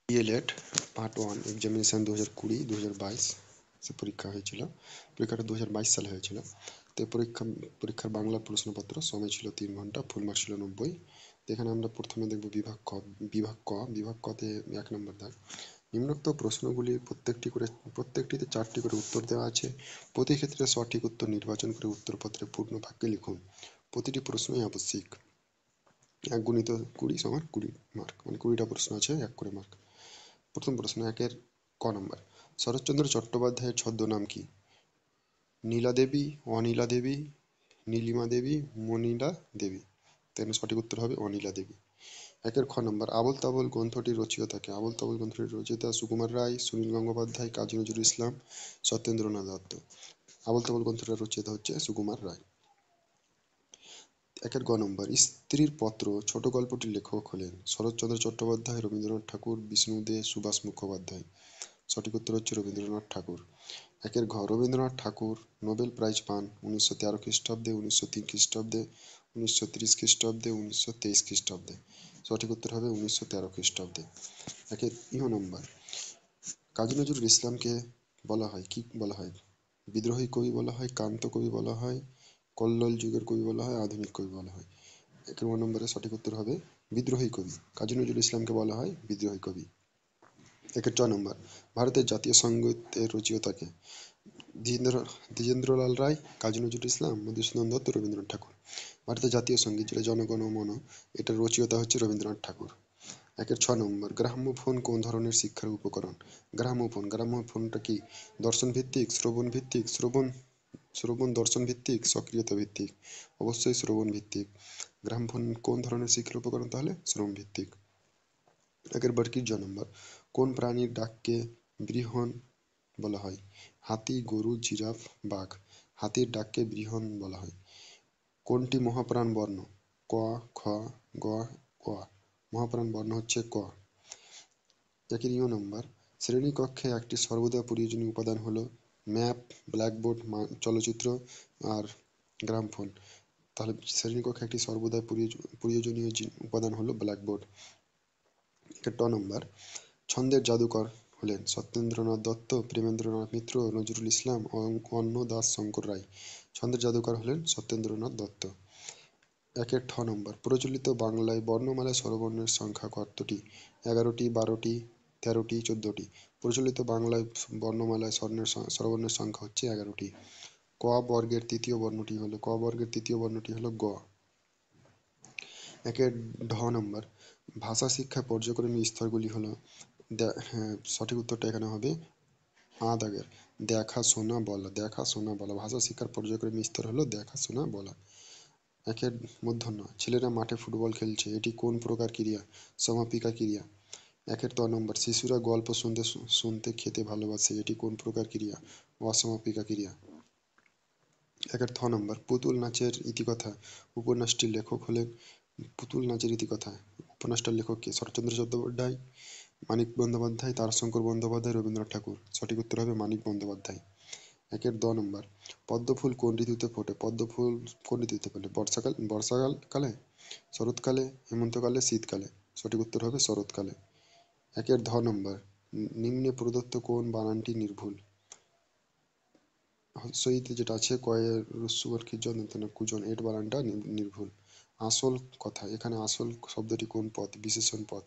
D.El.Ed part 1 examination 2020-2022 সে পরীক্ষা হয়েছিল। পরীক্ষাটা 2022 সালে হয়েছিল। তো পরীক্ষার বাংলা প্রশ্নপত্র, সময় ছিল 3 ঘন্টা, ফুল মার্ক ছিল 90। তো এখানে আমরা প্রথমে দেখব বিভাগ কতে 1 নম্বর দাগ। নিম্নোক্ত প্রশ্নগুলির প্রত্যেকটিতে 4টি করে উত্তর দেওয়া আছে। প্রতি ক্ষেত্রে সঠিক উত্তর নির্বাচন করে উত্তরপত্রে পূর্ণ বাক্যে লিখুন। প্রতিটি প্রশ্নই আবশ্যিক। 1 গুণিত 20 সমান 20 মার্ক, মানে 20টা প্রশ্ন আছে 1 করে মার্ক। প্রথম প্রশ্ন 1-এর ক নম্বর, শরৎচন্দ্র চট্টোপাধ্যায়ের ছদ্মনাম কি? নীলা দেবী, অনীলা দেবী, নীলিমা দেবী, মনীলা দেবী। তাই সঠিক উত্তর হবে অনীলা দেবী। 1-এর খ নম্বর, আবোল তাবোল গ্রন্থটির রচয়িতা কে? আবোল তাবোল গ্রন্থটির রচয়িতা সুকুমার রায়, সুনীল গঙ্গোপাধ্যায়, কাজী নজরুল ইসলাম, সত্যেন্দ্রনাথ দত্ত। আবোল তাবোল গ্রন্থটির রচয়িতা হচ্ছে সুকুমার রায়। 1-এর গ নম্বর, স্ত্রীর পত্র ছোট গল্পটির লেখক হলেন শরৎচন্দ্র চট্টোপাধ্যায়, রবীন্দ্রনাথ ঠাকুর, বিষ্ণু দে, সুভাষ মুখোপাধ্যায়। সঠিক উত্তর হচ্ছে রবীন্দ্রনাথ ঠাকুর। 1-এর ঘ, রবীন্দ্রনাথ ঠাকুর নোবেল প্রাইজ পান 1913 খ্রিস্টাব্দে, 1903 খ্রিস্টাব্দে, 1930 খ্রিস্টাব্দে, 1923 খ্রিস্টাব্দে। সঠিক উত্তর হবে 1913 খ্রিস্টাব্দে। 1-এর ইহ নম্বর, কাজী নজরুল ইসলামকে বলা হয় কি বলা হয়? বিদ্রোহী কবি বলা হয়, কান্ত কবি বলা হয়, কল্লোল যুগের কবি বলা হয়, আধুনিক কবি বলা হয়। 1-এর নম্বরে সঠিক উত্তর হবে বিদ্রোহী কবি। কাজী নজরুল ইসলামকে বলা হয় বিদ্রোহী কবি। 1-এর চ নম্বর, ভারতের জাতীয় সঙ্গীতের রচয়িতা কে? দ্বিজেন্দ্রলাল রায়, কাজী নজরুল ইসলাম, মধুসূদন দত্ত, রবীন্দ্রনাথ ঠাকুর। ভারতের জাতীয় সঙ্গীত যেটা জনগণ মন, এটার রচয়িতা হচ্ছে রবীন্দ্রনাথ ঠাকুর। 1-এর ছ নম্বর, গ্রাম্যফোন কোন ধরনের শিক্ষার উপকরণ? গ্রাম্যফোনটা কি দর্শন ভিত্তিক, শ্রবণ ভিত্তিক, শ্রবণ দর্শন ভিত্তিক, সক্রিয়তা ভিত্তিক? অবশ্যই শ্রবণ ভিত্তিক। গ্রামোফোন কোন ধরনের শিক্ষার উপকরণ? তাহলে শ্রবণ ভিত্তিক। 1-এর বর্গীর জ নম্বর, কোন প্রাণীর ডাককে বৃহণ বলা হয়? হাতি, গরু, জিরাফ, বাঘ। হাতির ডাককে বৃহণ বলা হয়। কোনটি মহাপ্রাণ বর্ণ? ক, খ, গ, ক। মহাপ্রাণ বর্ণ হচ্ছে ক। 1-এর ইয় নম্বর, শ্রেণীকক্ষে একটি সর্বদা প্রয়োজনীয় উপাদান হলো ম্যাপ, ব্ল্যাকবোর্ড, চলচ্চিত্র আর গ্রামফোন। তাহলে শ্রেণীকক্ষে একটি সর্বদা প্রয়োজনীয় উপাদান হলো ব্ল্যাকবোর্ড। 1-এর ট নম্বর, ছন্দের জাদুকর হলেন সত্যেন্দ্রনাথ দত্ত, প্রেমেন্দ্রনাথ মিত্র, নজরুল ইসলাম, অন্ন দাস শঙ্কর রায়। ছন্দের জাদুকর হলেন সত্যেন্দ্রনাথ দত্ত। 1-এর ঠ নম্বর, প্রচলিত বাংলায় বর্ণমালায় স্বরবর্ণের সংখ্যা কতটি? 11টি, 12টি, 13টি, 14টি। প্রচলিত বাংলায় বর্ণমালায় স্বরবর্ণের সংখ্যা হচ্ছে 11টি। ক বর্গের তৃতীয় বর্ণটি হলো গ। 1-এর ঢ নম্বর, ভাষা শিক্ষা পর্যায়ক্রমিক স্তরগুলি হলো, হ্যাঁ সঠিক উত্তরটা এখানে হবে আ দাগের, দেখা, শোনা, বলা। ভাষা শিক্ষার পর্যায়ক্রমিক স্তর হলো দেখা, শোনা, বলা। 1-এর মূর্ধন্য, ছেলেরা মাঠে ফুটবল খেলছে, এটি কোন প্রকার ক্রিয়া? সমাপিকা ক্রিয়া। 1-এর ত নম্বর, শিশুরা গল্প শুনতে খেতে ভালোবাসে, এটি কোন প্রকার ক্রিয়া? অসমাপিকা ক্রিয়া। 1-এর থ নম্বর, পুতুল নাচের ইতিকথা উপন্যাসটির লেখক হলেন পুতুল নাচের ইতিকথা উপন্যাসটার লেখক কে? শরৎচন্দ্র চট্টোপাধ্যায়, মানিক বন্দ্যোপাধ্যায়, তারাশঙ্কর বন্দ্যোপাধ্যায়, রবীন্দ্রনাথ ঠাকুর। সঠিক উত্তর হবে মানিক বন্দ্যোপাধ্যায়। 1-এর দ নম্বর, পদ্মফুল কোন ঋতুতে ফোটে? পদ্মফুল কোন ঋতুতে ফোটে? বর্ষাকালে, শরৎকালে, হেমন্তকালে, শীতকালে। সঠিক উত্তর হবে শরৎকালে। 1-এর ধ নম্বর, নিম্নে প্রদত্ত কোন বানানটি নির্ভুল? হ্রস্ব-ই-তে যেটা আছে কয়ের রস্যবর্গীর জন কুজন, এর বানানটা নির্ভুল। আসল কথা, এখানে আসল শব্দটি কোন পদ? বিশেষণ পদ।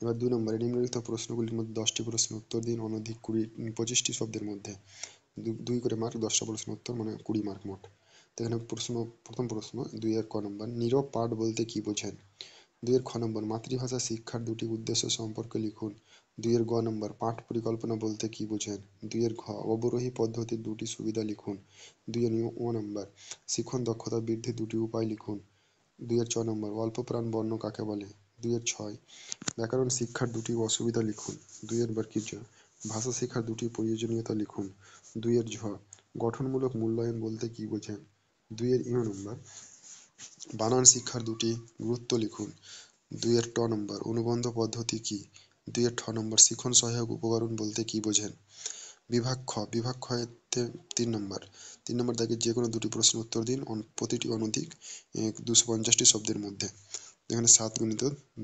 এবার 2 নম্বরে, নিম্নলিখিত প্রশ্নগুলির মধ্যে 10টি প্রশ্নের উত্তর দিন অনধিক 25টি শব্দের মধ্যে। 2 করে মার্ক, 10টা প্রশ্ন উত্তর, মানে 20 মার্ক মোট। তো এখানে প্রথম প্রশ্ন 2-এর ক নম্বর, নীরব পাঠ বলতে কি বোঝেন? 2-এর খ নম্বর, মাতৃভাষা শিক্ষার 2টি উদ্দেশ্য সম্পর্কে লিখুন। 2-এর গ নম্বর, পাঠ পরিকল্পনা বলতে কি বোঝেন? 2-এর ঘ, অবরোহী পদ্ধতির 2টি সুবিধা লিখুন। 2-এর ও নম্বর, শিখন দক্ষতা বৃদ্ধির 2টি উপায় লিখুন। 2-এর চ নম্বর, অল্পপ্রাণ বর্ণ কাকে বলে? 2-এর ছয়, ব্যাকরণ শিক্ষার 2টি অসুবিধা লিখুন। 2-এর বর্গীয় জ, ভাষা শেখার 2টি প্রয়োজনীয়তা লিখুন। 2-এর ঝ, গঠনমূলক মূল্যায়ন বলতে কি বোঝেন? 2-এর ইয় নম্বর, বানান শিক্ষার 2টি গুরুত্ব লিখুন। 2-এর ট নম্বর, অনুবন্ধ পদ্ধতি কি? 2-এর ঠ নম্বর, শিখন সহায়ক উপকরণ বলতে কি বোঝেন? বিভাগ খ-এতে 3 নম্বর দাগে যে কোনো 2টি প্রশ্নের উত্তর দিন, প্রতিটি অনধিক 250টি শব্দের মধ্যে। এখানে 7 ×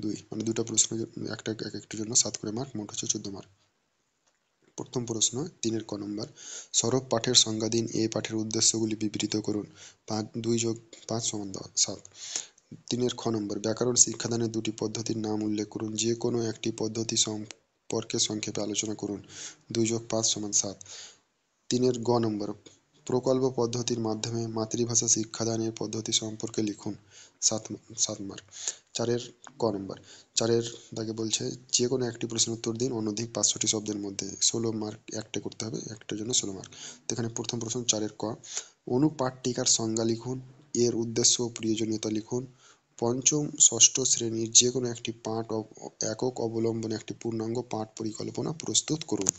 2 মানে দুটো প্রশ্ন, একটা এক একটার জন্য 7 করে মার্ক, মোট হচ্ছে 14 মার্ক। প্রথম প্রশ্ন 3-এর ক নম্বর, সরব পাঠের সংজ্ঞা দিন, এ পাঠের উদ্দেশ্যগুলি বিবৃত করুন। 2 + 5 = 7। 3-এর খ নম্বর, ব্যাকরণ শিক্ষাদানের দুটি পদ্ধতির নাম উল্লেখ করুন, যে কোনো একটি পদ্ধতি সম্পর্কে সংক্ষেপে আলোচনা করুন। 2 + 5 = 7। 3-এর গ নম্বর, প্রকল্প পদ্ধতির মাধ্যমে মাতৃভাষা শিক্ষাদানের পদ্ধতি সম্পর্কে লিখুন। 7 মার্ক। 4-এর ক নম্বর, 4-এর দাগে বলছে যে কোনো একটি প্রশ্নের উত্তর দিন অনধিক 500টি শব্দের মধ্যে। 16 মার্ক, একটা করতে হবে, একটার জন্য 16 মার্ক। তো এখানে প্রথম প্রশ্ন 4-এর ক, অনুপাঠ্যিকার সংজ্ঞা লিখুন, এর উদ্দেশ্য ও প্রয়োজনীয়তা লিখুন। পঞ্চম ষষ্ঠ শ্রেণীর যে কোনো একটি পাঠ একক অবলম্বনে একটি পূর্ণাঙ্গ পাঠ পরিকল্পনা প্রস্তুত করুন।